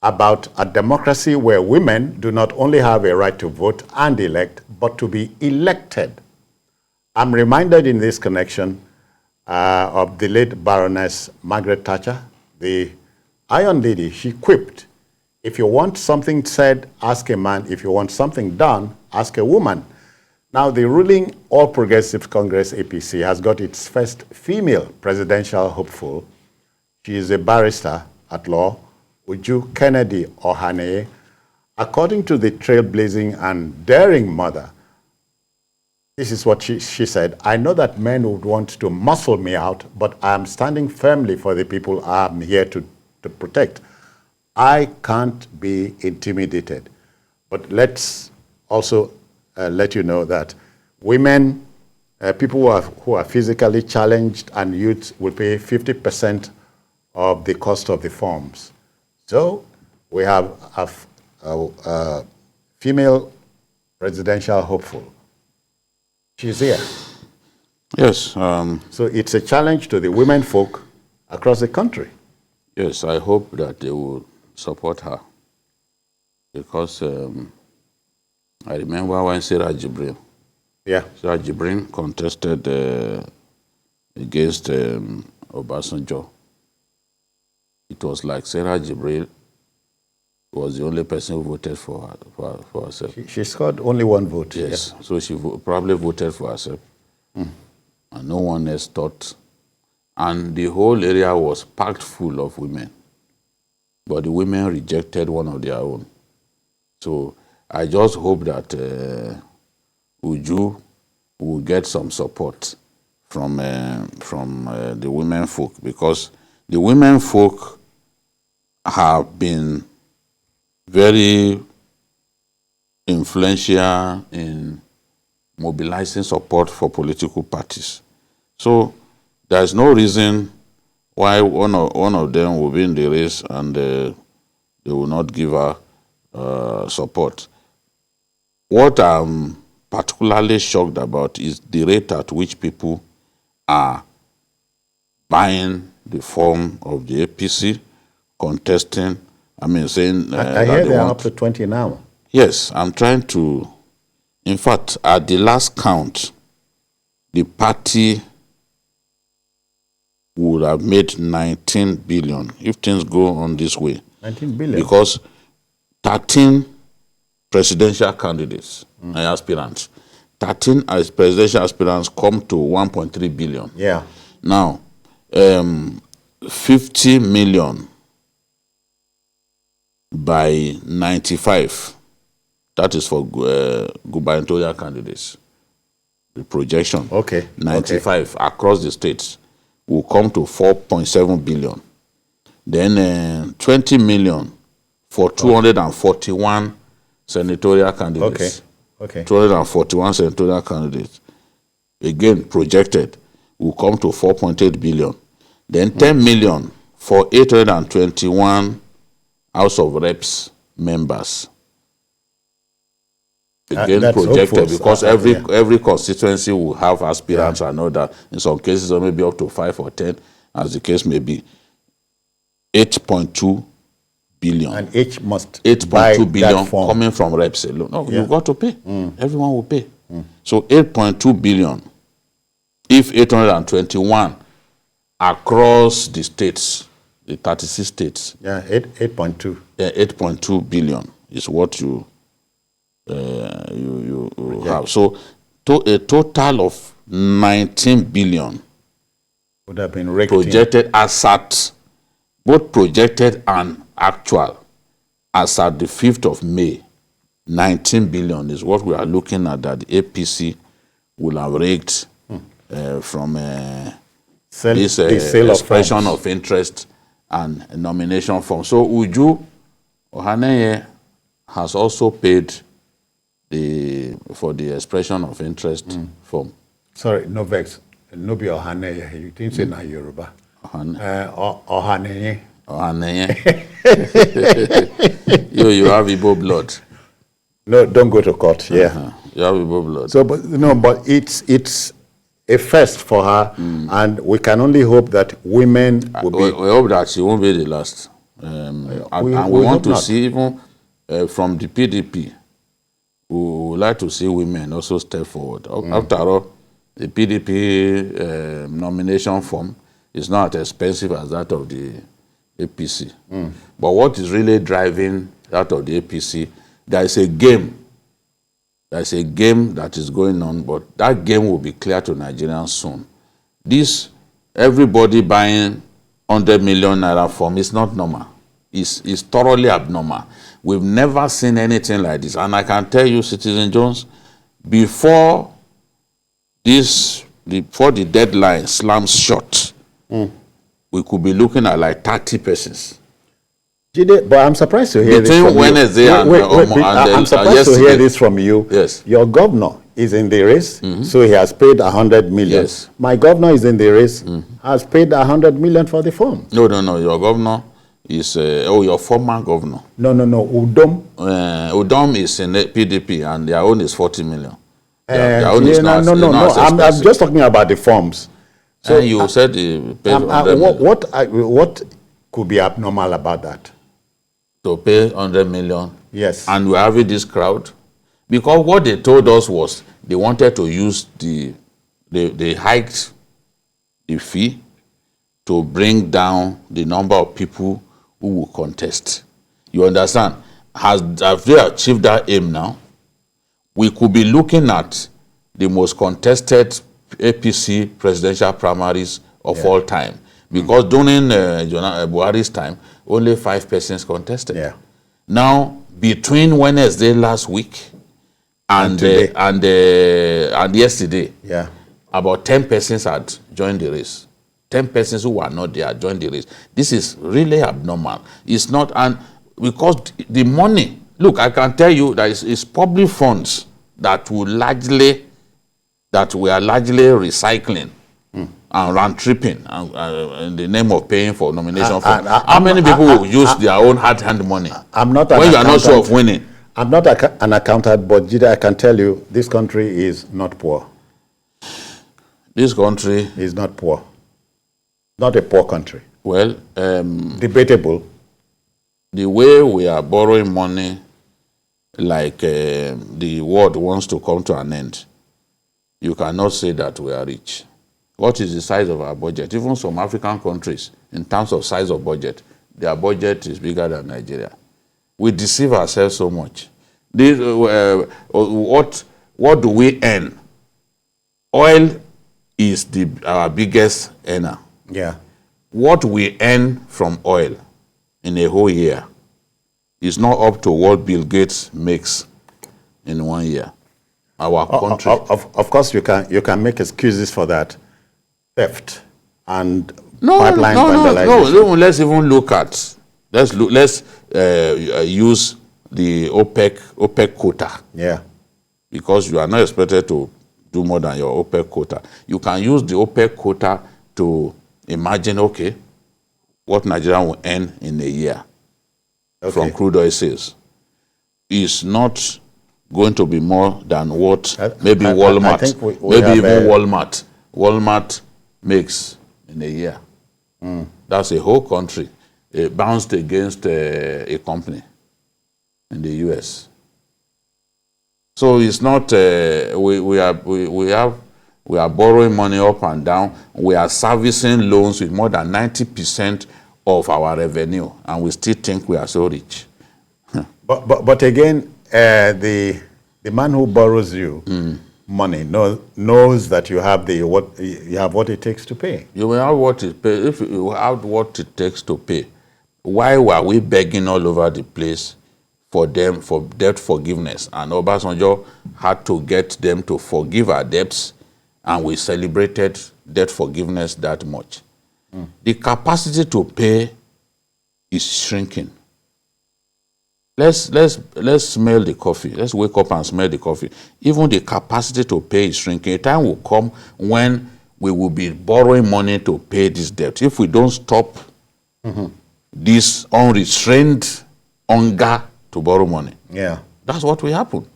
about a democracy where women do not only have a right to vote and elect, but to be elected. I'm reminded in this connection of the late Baroness Margaret Thatcher, the Iron Lady. She quipped, if you want something said, ask a man. If you want something done, ask a woman. Now, the ruling All Progressives Congress, APC, has got its first female presidential hopeful. She is a barrister at law, Uju Ohanenye. According to the trailblazing and daring mother, this is what she said, I know that men would want to muscle me out, but I am standing firmly for the people I am here to protect. I can't be intimidated. But let's also let you know that women, people who are physically challenged, and youth will pay 50% of the cost of the forms. So we have a female presidential hopeful. She's here. Yes. So it's a challenge to the women folk across the country. Yes, I hope that they will support her. Because I remember when Sarah Jibrin contested against Obasanjo. It was like Sarah Jibrin was the only person who voted for herself. She scored only one vote. Yes, yeah. So she probably voted for herself. And no one else thought. And the whole area was packed full of women. But the women rejected one of their own. So I just hope that Uju will get some support from the women folk, because the women folk have been very influential in mobilizing support for political parties. So there's no reason why one of them will be in the race and they will not give her support. What I'm particularly shocked about is the rate at which people are buying the form of the APC, contesting. I mean, saying I hear they are up to 20 now. Yes, I'm trying to. In fact, at the last count, the party would have made 19 billion if things go on this way. 19 billion? Because 13 presidential candidates and aspirants, 13 as presidential aspirants come to 1.3 billion. Yeah. Now, 50 million by 95. That is for gubernatorial candidates. The projection. Okay. 95 across the states will come to 4.7 billion. Then 20 million for 241 senatorial candidates. Okay. 241 senatorial candidates. Again, projected will come to 4.8 billion. Then 10 million for 821 House of Reps members. Again, projected, because every constituency will have aspirants. I know that in some cases, or maybe up to 5 or 10, as the case may be. 8.2 billion. And each must 8.2 billion coming from reps alone. No, you've got to pay. Everyone will pay. So 8.2 billion. If 821 across the states, the 36 states. Yeah, 8.2. 8.2 billion is what you have. So a total of 19 billion would have been projected as at, both projected and actual, as at the 5th of May. 19 billion is what we are looking at that the APC will have raked from this expression of interest and nomination form. So Uju Ohanenye has also paid for the expression of interest form. Sorry, no vex. No be Ohanenye. You didn't say na Yoruba. Ohanenye. Ohanenye. You have Igbo blood. No, don't go to court. Yeah, you have Igbo blood. So, but it's a first for her, and we can only hope that women will be. We hope that she won't be the last. And we want to see even from the PDP, we would like to see women also step forward. After all, the PDP nomination form is not as expensive as that of the APC. But what is really driving that of the APC, there is a game. There is a game that is going on, but that game will be clear to Nigerians soon. This, everybody buying 100 million naira form is not normal. It's thoroughly abnormal. We've never seen anything like this. And I can tell you, Citizen Jones, before the deadline slams shut, we could be looking at like 30 persons. But I'm surprised to hear Between this from Wednesday you. I'm surprised to hear this from you. Yes. Your governor is in the race, so he has paid 100 million. Yes. My governor is in the race, has paid 100 million for the form. No. Your governor is, your former governor. No. Udom. Udom is in the PDP, and their own is 40 million. Their own is not, no. I'm just talking about the forms. So you said he paid 100 million. What could be abnormal about that? To pay 100 million. Yes. And we're having this crowd. Because what they told us was they wanted to use they hiked the fee to bring down the number of people who will contest. You understand? Have they achieved that aim now? We could be looking at the most contested APC presidential primaries of all time. Because during Buhari's time, only 5 persons contested. Yeah. Now, between Wednesday last week and yesterday, about 10 persons had joined the race. 10 persons who were not there joined the race. This is really abnormal. It's not, and because the money, look, I can tell you that it's public funds that we are largely recycling and round tripping in the name of paying for nomination. How many people will use their own hard-hand money when you are not sure of winning? I'm not an accountant, but Jide, I can tell you this country is not poor. This country is not poor. Not a poor country. Well, debatable. The way we are borrowing money, like the world wants to come to an end, you cannot say that we are rich. What is the size of our budget? Even some African countries, in terms of size of budget, their budget is bigger than Nigeria. We deceive ourselves so much. What do we earn? Oil is our biggest earner. Yeah. What we earn from oil in a whole year is not up to what Bill Gates makes in 1 year. Our country. Of course, you can make excuses for that. Theft and pipeline vandalization. No. Let's even look at. Let's use the OPEC quota. Yeah. Because you are not expected to do more than your OPEC quota. You can use the OPEC quota to imagine, okay, what Nigeria will earn in a year from crude oil sales. Is not going to be more than what maybe Walmart, Walmart makes in a year. That's a whole country bounced against a company in the US. So it's not we are borrowing money up and down. We are servicing loans with more than 90% of our revenue, and we still think we are so rich. But again, the man who borrows you money knows that you have what it takes to pay. You will have what it pays. If you have what it takes to pay, why were we begging all over the place for debt forgiveness? And Obasanjo had to get them to forgive our debts, and we celebrated debt forgiveness that much. The capacity to pay is shrinking. Let's smell the coffee. Let's wake up and smell the coffee. Even the capacity to pay is shrinking. A time will come when we will be borrowing money to pay this debt. If we don't stop this unrestrained hunger to borrow money, that's what will happen.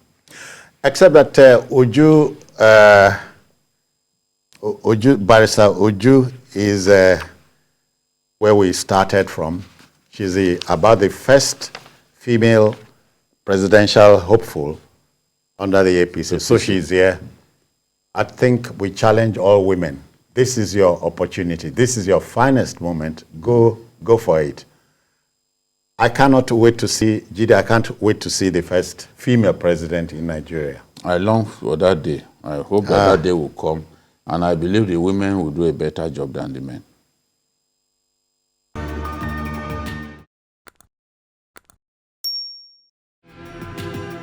Except that Barrister Uju is where we started from. She's about the first female presidential hopeful under the APC. So she's here. I think we challenge all women. This is your opportunity. This is your finest moment. Go for it. I cannot wait to see, Jide, I can't wait to see the first female president in Nigeria. I long for that day. I hope that day will come. And I believe the women will do a better job than the men.